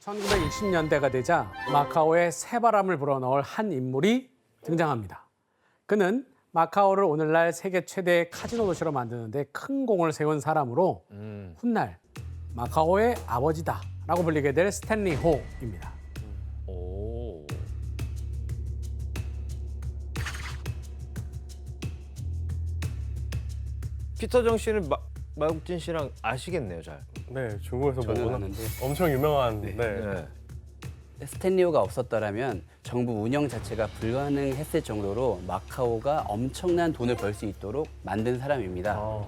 1960년대가 되자 마카오에 새바람을 불어넣을 한 인물이 등장합니다. 그는 마카오를 오늘날 세계 최대의 카지노 도시로 만드는데 큰 공을 세운 사람으로 훗날 마카오의 아버지다라고 불리게 될 스탠리 호입니다. 오. 피터 씨는 마국진 씨랑 아시겠네요, 잘. 네, 중국에서 저는 보고는 아는데. 엄청 유명한. 네. 네. 스탠리호가 없었더라면 정부 운영 자체가 불가능했을 정도로 마카오가 엄청난 돈을 벌 수 있도록 만든 사람입니다. 아,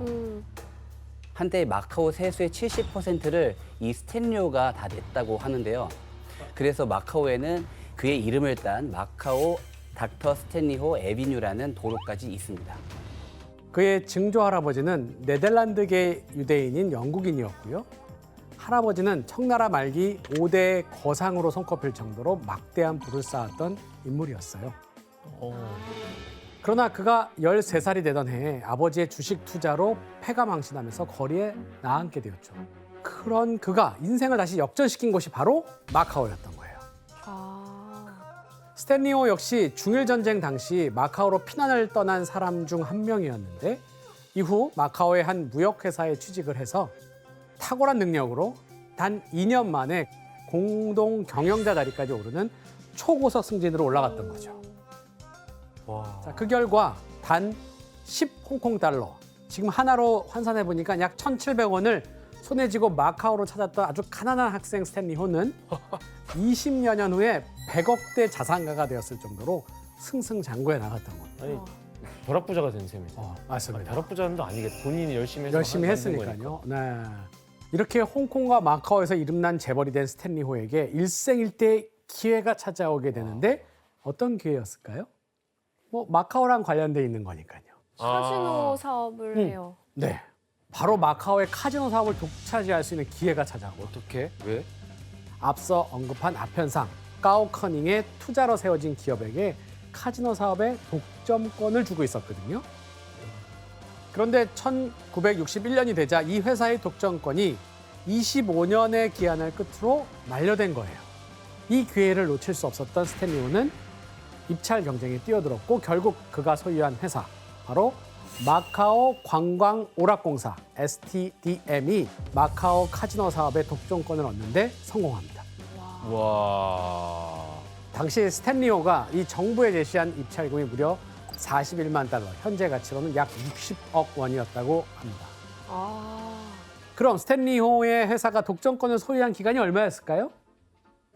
한때 마카오 세수의 70%를 이 스탠리호가 다 냈다고 하는데요. 그래서 마카오에는 그의 이름을 딴 마카오 닥터 스탠리호 애비뉴라는 도로까지 있습니다. 그의 증조 할아버지는 네덜란드계 유대인인 영국인이었고요. 할아버지는 청나라 말기 5대 거상으로 손꼽힐 정도로 막대한 부를 쌓았던 인물이었어요. 그러나 그가 13살이 되던 해에 아버지의 주식 투자로 패가 망신하면서 거리에 나앉게 되었죠. 그런 그가 인생을 다시 역전시킨 곳이 바로 마카오였던 거예요. 스탠리호 역시 중일전쟁 당시 마카오로 피난을 떠난 사람 중 한 명이었는데 이후 마카오의 한 무역회사에 취직을 해서 탁월한 능력으로 단 2년 만에 공동 경영자 자리까지 오르는 초고속 승진으로 올라갔던 거죠. 와. 자, 그 결과 단 10 홍콩 달러, 지금 하나로 환산해 보니까 약 1,700원을 손에 쥐고 마카오로 찾았던 아주 가난한 학생 스탠리 호는 20여 년 후에 100억대 자산가가 되었을 정도로 승승장구해 나갔던 겁니다. 아니, 벼락부자가 된 셈이죠. 맞습니다. 벼락부자는 아니겠다. 본인이 열심히 해서 열심히 만든 했으니까요. 네. 이렇게 홍콩과 마카오에서 이름난 재벌이 된 스탠리 호에게 일생일대의 기회가 찾아오게 되는데 어떤 기회였을까요? 뭐 마카오랑 관련돼 있는 거니까요. 카지노 사업을 해요. 네. 바로 마카오의 카지노 사업을 독차지할 수 있는 기회가 찾아오고 어떻게? 왜? 앞서 언급한 아편상 까오커닝의 투자로 세워진 기업에게 카지노 사업의 독점권을 주고 있었거든요. 그런데 1961년이 되자 이 회사의 독점권이 25년의 기한을 끝으로 만료된 거예요. 이 기회를 놓칠 수 없었던 스탠리오는 입찰 경쟁에 뛰어들었고 결국 그가 소유한 회사, 바로 마카오 관광오락공사 STDM이 마카오 카지노 사업의 독점권을 얻는데 성공합니다. 와. 당시 스탠리오가 이 정부에 제시한 입찰금이 무려 41만 달러, 현재 가치로는 약 60억 원이었다고 합니다. 그럼 스탠리호의 회사가 독점권을 소유한 기간이 얼마였을까요?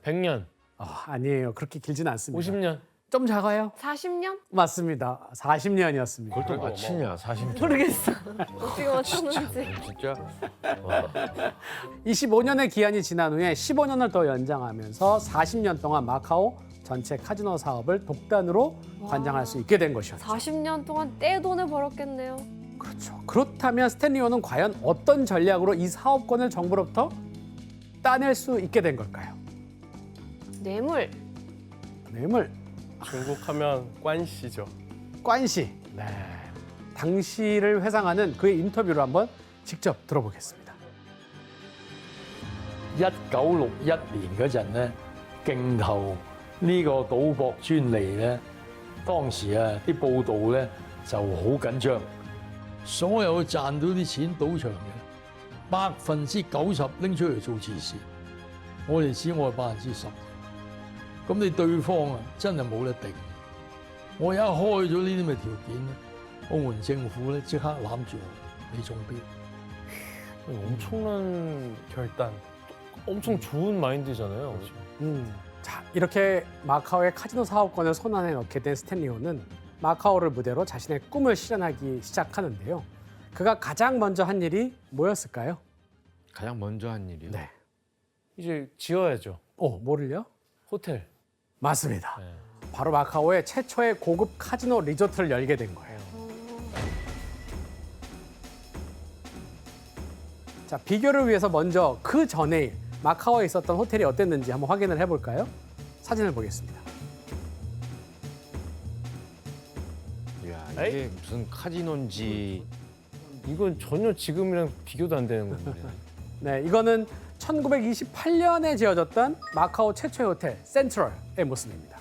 100년, 아니에요. 그렇게 길진 않습니다. 50년. 좀 작아요? 40년? 맞습니다. 40년이었습니다. 그걸 또 맞히냐, 40년. 모르겠어. 어떻게 맞췄는지. 진짜? 25년의 기한이 지난 후에 15년을 더 연장하면서 40년 동안 마카오 전체 카지노 사업을 독단으로 관장할 수 있게 된 것이었죠. 40년 동안 떼돈을 벌었겠네요. 그렇죠. 그렇다면 스탠리오는 과연 어떤 전략으로 이 사업권을 정부로부터 따낼 수 있게 된 걸까요? 뇌물. 뇌물, 중국 하면 관시죠. 관시. 네. 당시를 회상하는 그의 인터뷰를 한번 직접 들어보겠습니다. 1961年嗰陣咧，競投呢個賭博專利咧，當時啊啲報道咧就好緊張，所有賺到啲錢賭場嘅90%拎出嚟做慈善，我哋只愛10%，咁你對方啊真係冇得定。我一開咗呢啲咁嘅條件咧，澳門政府咧即刻攬住我，你中標。 엄청난 결단. 엄청 좋은 마인드잖아요. 자, 이렇게 마카오의 카지노 사업권을 손안에 넣게 된 스탠리오는 마카오를 무대로 자신의 꿈을 실현하기 시작하는데요. 그가 가장 먼저 한 일이 뭐였을까요? 가장 먼저 한 일이요? 네. 이제 지어야죠. 뭐를요? 호텔. 맞습니다. 네. 바로 마카오의 최초의 고급 카지노 리조트를 열게 된 거예요. 자, 비교를 위해서 먼저 그 전에 마카오에 있었던 호텔이 어땠는지 한번 확인을 해볼까요? 사진을 보겠습니다. 이야, 이게 무슨 카지노인지. 이건 전혀 지금이랑 비교도 안 되는 건데. 네, 이거는 1928년에 지어졌던 마카오 최초의 호텔 센트럴의 모습입니다.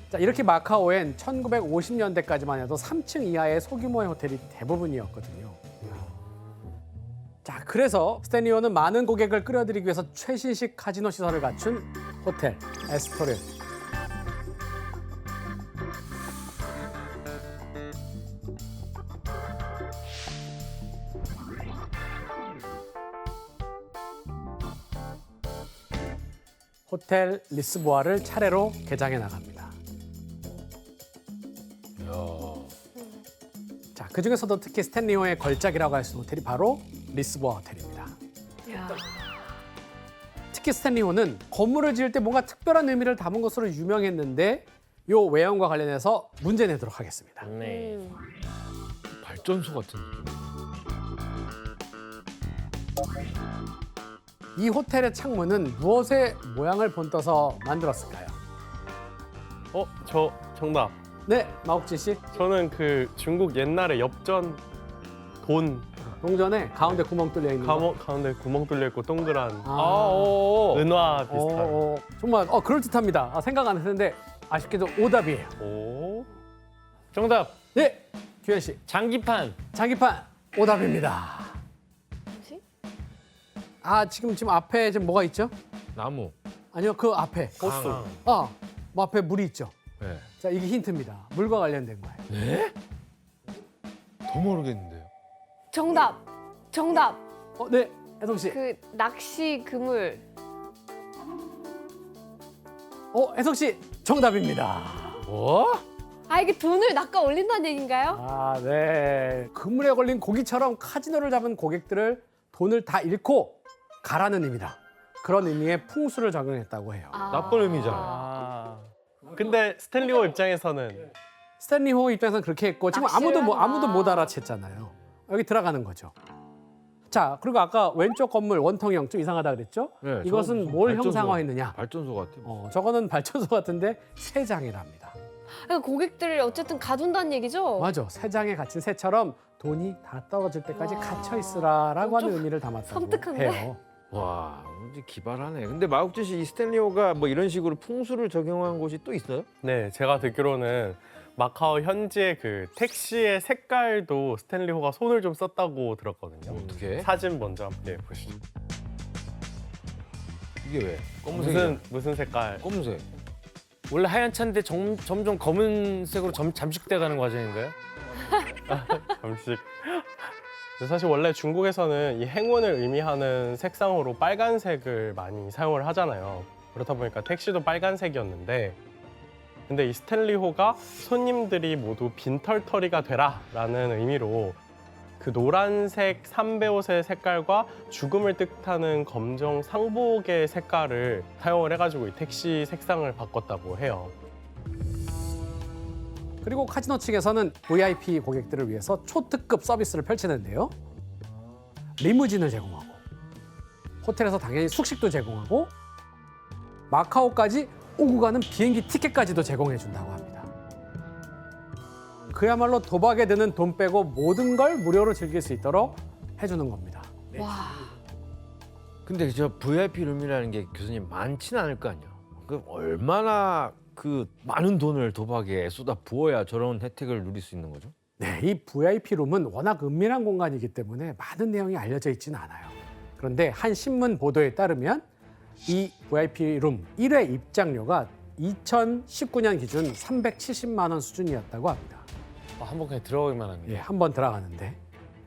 자, 이렇게 마카오엔 1950년대까지만 해도 3층 이하의 소규모의 호텔이 대부분이었거든요. 자, 그래서 스탠리오는 많은 고객을 끌어들이기 위해서 최신식 카지노 시설을 갖춘 호텔 에스토릴. 호텔 리스보아를 차례로 개장해 나갑니다. 자, 그 중에서도 특히 스탠리오의 걸작이라고 할 수 있는 호텔이 바로 리스보아 호텔입니다. 야. 특히 스탠리오는 건물을 지을 때 뭔가 특별한 의미를 담은 것으로 유명했는데 요 외형과 관련해서 문제 내도록 하겠습니다. 네. 발전소 같은. 이 호텔의 창문은 무엇의 모양을 본떠서 만들었을까요? 저 정답. 네, 마옥진 씨. 저는 그 중국 옛날에 엽전 돈 동전에 가운데 구멍 뚫려 있는 거. 가운데 구멍 뚫려 있고 동그란 은화 비슷한. 정말 그럴듯합니다. 생각 안 했는데 아쉽게도 오답이에요. 오. 정답. 네, 규현 씨. 장기판. 장기판 오답입니다. 뭐지? 지금 앞에 지금 뭐가 있죠? 나무. 아니요, 그 앞에. 호수. 뭐 앞에 물이 있죠. 네. 자, 이게 힌트입니다. 물과 관련된 거예요. 더 모르겠는데요. 정답. 네, 혜성 씨. 그 낚시 그물. 혜성 씨 정답입니다. 뭐? 아, 이게 돈을 낚아 올린다는 얘기인가요? 네. 그물에 걸린 고기처럼 카지노를 잡은 고객들을 돈을 다 잃고 가라는 의미다. 그런 의미의 풍수를 적용했다고 해요. 나쁜 의미잖아. 아. 근데 스탠리오 입장에서는 스탠리 호 입장에서는 그렇게 했고 지금 낚시를 아무도 못 한다. 알아챘잖아요. 여기 들어가는 거죠. 자, 그리고 아까 왼쪽 건물 원통형 좀 이상하다 그랬죠? 네, 이것은 저거 뭘 발전소. 형상화했느냐? 발전소 같아. 저거는 발전소 같은데 새 장이랍니다. 그러니까 고객들을 어쨌든 가둔다는 얘기죠? 맞아. 새 장에 갇힌 새처럼 돈이 다 떨어질 때까지 와. 갇혀 있으라라고 하는 좀 의미를 담았다고 섬뜩한데? 해요. 와, 이제 기발하네. 근데 마국진 씨, 이 스탠리오가 뭐 이런 식으로 풍수를 적용한 곳이 또 있어요? 네, 제가 듣기로는 마카오 현지의 그 택시의 색깔도 스탠리호가 손을 좀 썼다고 들었거든요. 어떻게? 사진 먼저 함께 보시죠. 이게 왜? 검은색이야. 무슨 색깔? 검은색. 원래 하얀 차인데 점점 검은색으로 잠식돼 가는 과정인가요? 잠식. 근데 사실 원래 중국에서는 이 행운을 의미하는 색상으로 빨간색을 많이 사용을 하잖아요. 그렇다 보니까 택시도 빨간색이었는데 근데 이 스탠리호가 손님들이 모두 빈털터리가 되라라는 의미로 그 노란색 삼배옷의 색깔과 죽음을 뜻하는 검정 상복의 색깔을 사용을 해가지고 이 택시 색상을 바꿨다고 해요. 그리고 카지노 측에서는 VIP 고객들을 위해서 초특급 서비스를 펼치는데요. 리무진을 제공하고 호텔에서 당연히 숙식도 제공하고 마카오까지 오고 가는 비행기 티켓까지도 제공해 준다고 합니다. 그야말로 도박에 드는 돈 빼고 모든 걸 무료로 즐길 수 있도록 해주는 겁니다. 와. 근데 저 VIP 룸이라는 게 교수님 많지는 않을 거 아니야. 그럼 얼마나 그 많은 돈을 도박에 쏟아 부어야 저런 혜택을 누릴 수 있는 거죠? 네, 이 VIP 룸은 워낙 은밀한 공간이기 때문에 많은 내용이 알려져 있지는 않아요. 그런데 한 신문 보도에 따르면 이 VIP 룸 1회 입장료가 2019년 기준 370만 원 수준이었다고 합니다. 한번 그냥 들어가기만 하는 예, 한 번 들어가는데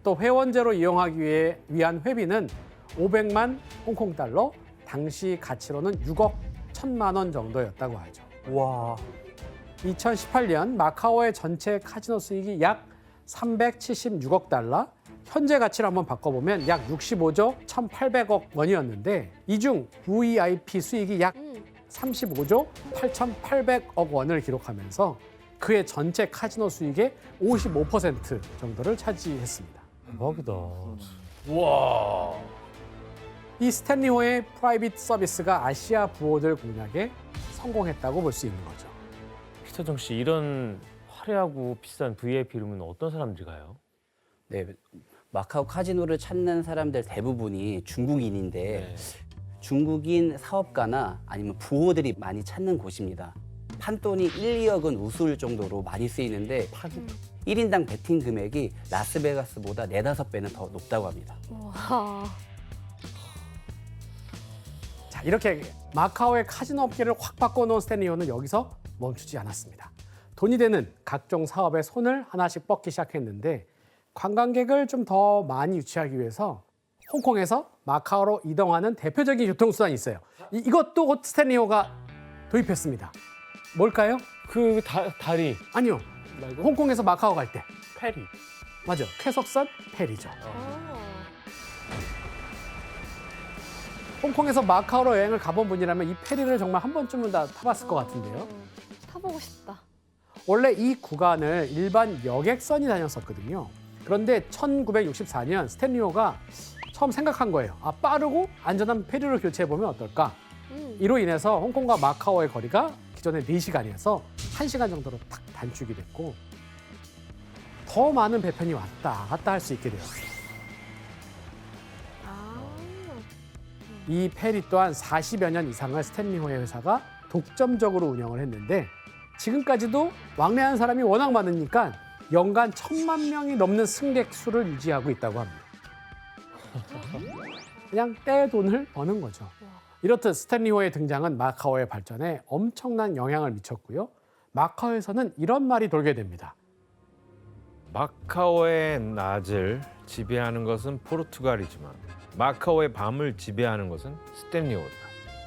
또 회원제로 이용하기 위한 회비는 500만 홍콩 달러, 당시 가치로는 6억 1천만 원 정도였다고 하죠. 와. 2018년 마카오의 전체 카지노 수익이 약 376억 달러, 현재 가치로 한번 바꿔보면 약 65조 1,800억 원이었는데 이 중 VIP 수익이 약 35조 8,800억 원을 기록하면서 그의 전체 카지노 수익의 55% 정도를 차지했습니다. 대박이다. 우와. 이 스탠리호의 프라이빗 서비스가 아시아 부호들 공략에 성공했다고 볼 수 있는 거죠. 피터정 씨, 이런 화려하고 비싼 VIP 룸은 어떤 사람들이 가요? 네, 마카오 카지노를 찾는 사람들 대부분이 중국인인데 네. 중국인 사업가나 아니면 부호들이 많이 찾는 곳입니다. 판돈이 1, 2억은 우스울 정도로 많이 쓰이는데 1인당 베팅 금액이 라스베가스보다 4, 5배는 더 높다고 합니다. 와. 자, 이렇게 마카오의 카지노 업계를 확 바꿔놓은 스탠리오는 여기서 멈추지 않았습니다. 돈이 되는 각종 사업에 손을 하나씩 뻗기 시작했는데 관광객을 좀 더 많이 유치하기 위해서 홍콩에서 마카오로 이동하는 대표적인 교통수단이 있어요. 이것도 곧 스탠리오가 도입했습니다. 뭘까요? 그 다리. 아니요. 홍콩에서 마카오 갈 때. 페리. 맞아. 쾌속선 페리죠. 홍콩에서 마카오로 여행을 가본 분이라면 이 페리를 정말 한 번쯤은 다 타봤을 것 같은데요. 타보고 싶다. 원래 이 구간을 일반 여객선이 다녔었거든요. 그런데 1964년 스탠리오가 처음 생각한 거예요. 아, 빠르고 안전한 페리로 교체해보면 어떨까? 이로 인해서 홍콩과 마카오의 거리가 기존의 4시간이어서 1시간 정도로 딱 단축이 됐고 더 많은 배편이 왔다 갔다 할 수 있게 되었어요. 아. 이 페리 또한 40여 년 이상을 스탠리호의 회사가 독점적으로 운영을 했는데 지금까지도 왕래하는 사람이 워낙 많으니까 연간 1,000만 명이 넘는 승객 수를 유지하고 있다고 합니다. 그냥 떼돈을 버는 거죠. 이렇듯 스탠리호의 등장은 마카오의 발전에 엄청난 영향을 미쳤고요. 마카오에서는 이런 말이 돌게 됩니다. 마카오의 낮을 지배하는 것은 포르투갈이지만 마카오의 밤을 지배하는 것은 스탠리오다.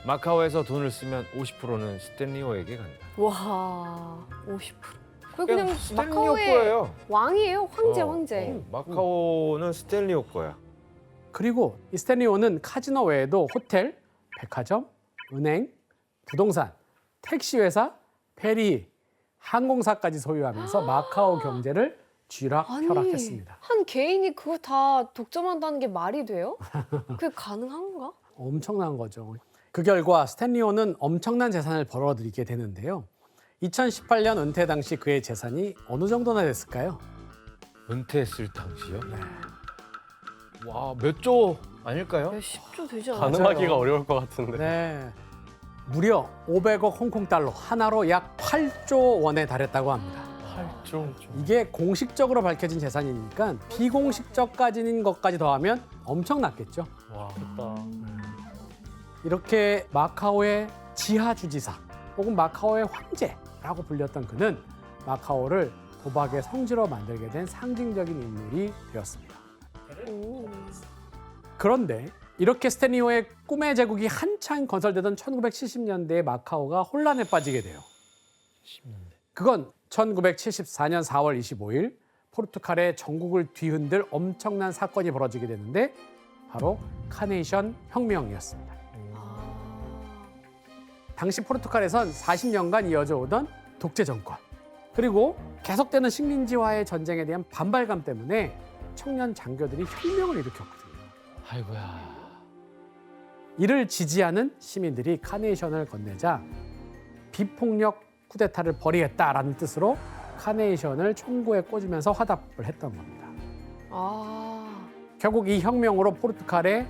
마카오에서 돈을 쓰면 50%는 스탠리오에게 간다. 와. 50%. 그냥 스탠리오 마카오의 거예요. 왕이에요. 황제, 어, 황제. 마카오는 스탠리오 거야. 그리고 이 스탠리오는 카지노 외에도 호텔, 백화점, 은행, 부동산, 택시회사, 페리, 항공사까지 소유하면서 마카오 경제를 쥐락펴락했습니다. 한 개인이 그거 다 독점한다는 게 말이 돼요? 그게 가능한가? 엄청난 거죠. 그 결과 스탠리오는 엄청난 재산을 벌어들이게 되는데요. 2018년 은퇴 당시 그의 재산이 어느 정도나 됐을까요? 은퇴했을 당시요? 와, 몇 조 아닐까요? 몇십조 되지 않아요? 가능하기가 어려울 것 같은데. 네. 무려 500억 홍콩 달러, 하나로 약 8조 원에 달했다고 합니다. 8조. 이게 공식적으로 밝혀진 재산이니까 비공식적 가진 것까지 더하면 엄청났겠죠. 와, 됐다. 이렇게 마카오의 지하주지사 혹은 마카오의 황제라고 불렸던 그는 마카오를 도박의 성지로 만들게 된 상징적인 인물이 되었습니다. 오. 그런데 이렇게 스탠리오의 꿈의 제국이 한창 건설되던 1970년대에 마카오가 혼란에 빠지게 돼요. 그건 1974년 4월 25일 포르투갈의 전국을 뒤흔들 엄청난 사건이 벌어지게 되는데 바로 카네이션 혁명이었습니다. 당시 포르투갈에선 40년간 이어져 오던 독재 정권 그리고 계속되는 식민지와의 전쟁에 대한 반발감 때문에 청년 장교들이 혁명을 일으켰거든요. 아이고야. 이를 지지하는 시민들이 카네이션을 건네자 비폭력 쿠데타를 벌이겠다라는 뜻으로 카네이션을 총구에 꽂으면서 화답을 했던 겁니다. 아. 결국 이 혁명으로 포르투갈의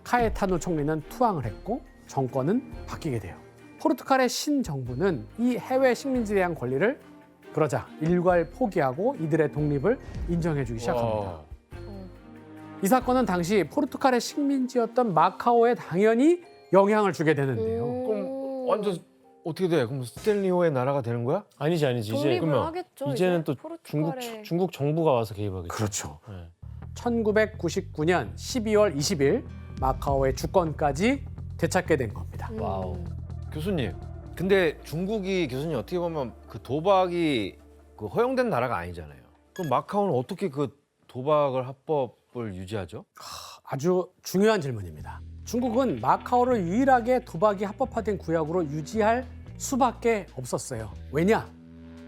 카에타노 총리는 투항을 했고 정권은 바뀌게 돼요. 포르투갈의 신정부는 이 해외 식민지에 대한 권리를 그러자 일괄 포기하고 이들의 독립을 인정해주기 시작합니다. 이 사건은 당시 포르투갈의 식민지였던 마카오에 당연히 영향을 주게 되는데요. 그럼 완전 어떻게 돼? 그럼 스탠리오의 나라가 되는 거야? 아니지. 이제 독립을 그러면 하겠죠. 이제는 이제 또 포르투갈의- 중국 정부가 와서 개입하겠죠. 그렇죠. 네. 1999년 12월 20일 마카오의 주권까지 되찾게 된 겁니다. 와우. 교수님. 근데 중국이 교수님 어떻게 보면 그 도박이 그 허용된 나라가 아니잖아요. 그럼 마카오는 어떻게 그 도박을 합법을 유지하죠? 아주 중요한 질문입니다. 중국은 마카오를 유일하게 도박이 합법화된 구역으로 유지할 수밖에 없었어요. 왜냐?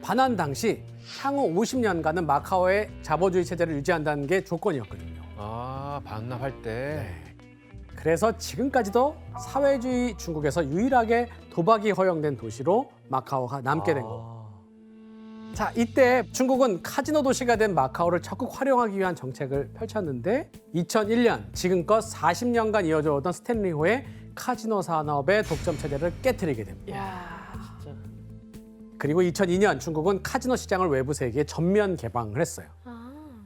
반환 당시 향후 50년간은 마카오의 자본주의 체제를 유지한다는 게 조건이었거든요. 아, 반납할 때. 그래서 지금까지도 사회주의 중국에서 유일하게 도박이 허용된 도시로 마카오가 남게 된 겁니다. 자, 이때 중국은 카지노 도시가 된 마카오를 적극 활용하기 위한 정책을 펼쳤는데 2001년 지금껏 40년간 이어져 오던 스탠리호의 카지노 산업의 독점 체제를 깨뜨리게 됩니다. 그리고 2002년 중국은 카지노 시장을 외부 세계에 전면 개방을 했어요.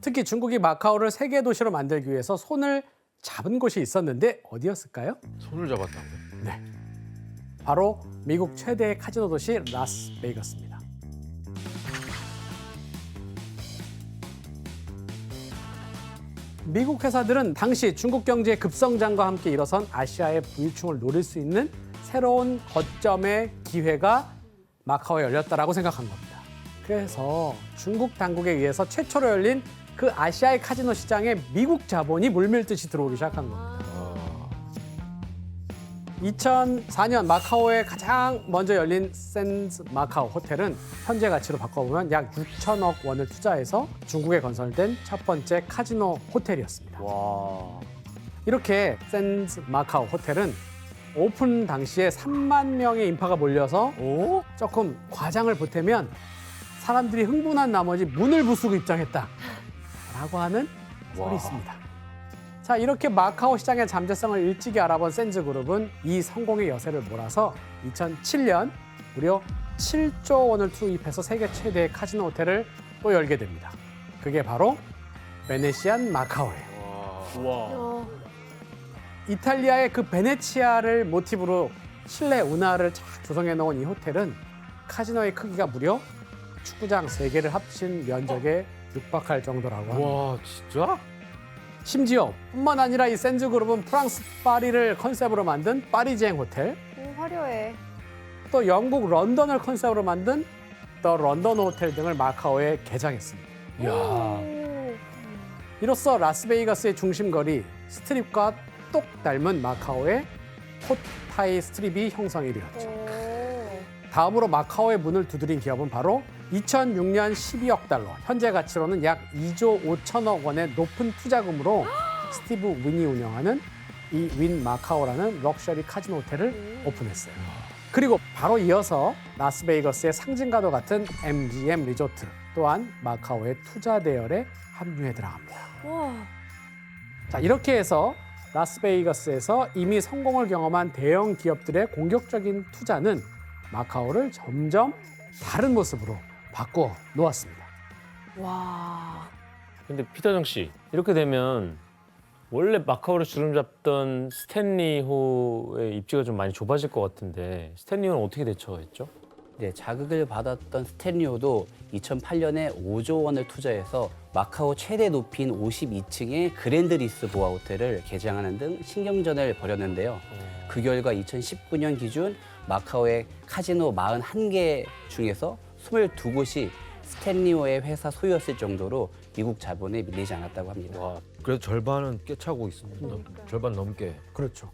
특히 중국이 마카오를 세계 도시로 만들기 위해서 손을 잡은 곳이 있었는데 어디였을까요? 손을 잡았다고. 네. 바로 미국 최대의 카지노 도시 라스베이거스입니다. 미국 회사들은 당시 중국 경제의 급성장과 함께 일어선 아시아의 부유층을 노릴 수 있는 새로운 거점의 기회가 마카오에 열렸다라고 생각한 겁니다. 그래서 중국 당국에 의해서 최초로 열린 그 아시아의 카지노 시장에 미국 자본이 물밀듯이 들어오기 시작한 겁니다. 2004년 마카오에 가장 먼저 열린 샌즈 마카오 호텔은 현재 가치로 바꿔보면 약 6천억 원을 투자해서 중국에 건설된 첫 번째 카지노 호텔이었습니다. 이렇게 샌즈 마카오 호텔은 오픈 당시에 3만 명의 인파가 몰려서 조금 과장을 보태면 사람들이 흥분한 나머지 문을 부수고 입장했다라고 하는 설이 있습니다. 자, 이렇게 마카오 시장의 잠재성을 일찍이 알아본 샌즈 그룹은 이 성공의 여세를 몰아서 2007년 무려 7조 원을 투입해서 세계 최대의 카지노 호텔을 또 열게 됩니다. 그게 바로 베네시안 마카오예요. 이탈리아의 그 베네치아를 모티브로 실내 운하를 쫙 조성해 놓은 이 호텔은 카지노의 크기가 무려 축구장 3개를 합친 면적에 육박할 정도라고 합니다. 와 진짜? 심지어 뿐만 아니라 이 샌즈 그룹은 프랑스 파리를 컨셉으로 만든 파리쟁 호텔, 화려해. 또 영국 런던을 컨셉으로 만든 더 런던 호텔 등을 마카오에 개장했습니다. 이로써 라스베이거스의 중심거리 스트립과 똑 닮은 마카오의 코타이 스트립이 형성이 되었죠. 다음으로 마카오의 문을 두드린 기업은 바로 2006년 12억 달러, 현재 가치로는 약 2조 5천억 원의 높은 투자금으로 스티브 윈이 운영하는 이 윈 마카오라는 럭셔리 카지노 호텔을 오픈했어요. 그리고 바로 이어서 라스베이거스의 상징과도 같은 MGM 리조트 또한 마카오의 투자 대열에 합류해 들어갑니다. 자, 이렇게 해서 라스베이거스에서 이미 성공을 경험한 대형 기업들의 공격적인 투자는 마카오를 점점 다른 모습으로 바꿔 놓았습니다. 와. 근데 피터정 씨, 이렇게 되면 원래 마카오를 주름 잡던 스탠리호의 입지가 좀 많이 좁아질 것 같은데 스탠리호는 어떻게 대처했죠? 네, 자극을 받았던 스탠리호도 2008년에 5조 원을 투자해서 마카오 최대 높이인 52층의 그랜드 리스보아 호텔을 개장하는 등 신경전을 벌였는데요. 그 결과 2019년 기준 마카오의 카지노 41개 중에서 22곳이 스탠리호의 회사 소유였을 정도로 미국 자본에 밀리지 않았다고 합니다. 와 그래도 절반은 꿰차고 있습니다. 절반 넘게. 그렇죠.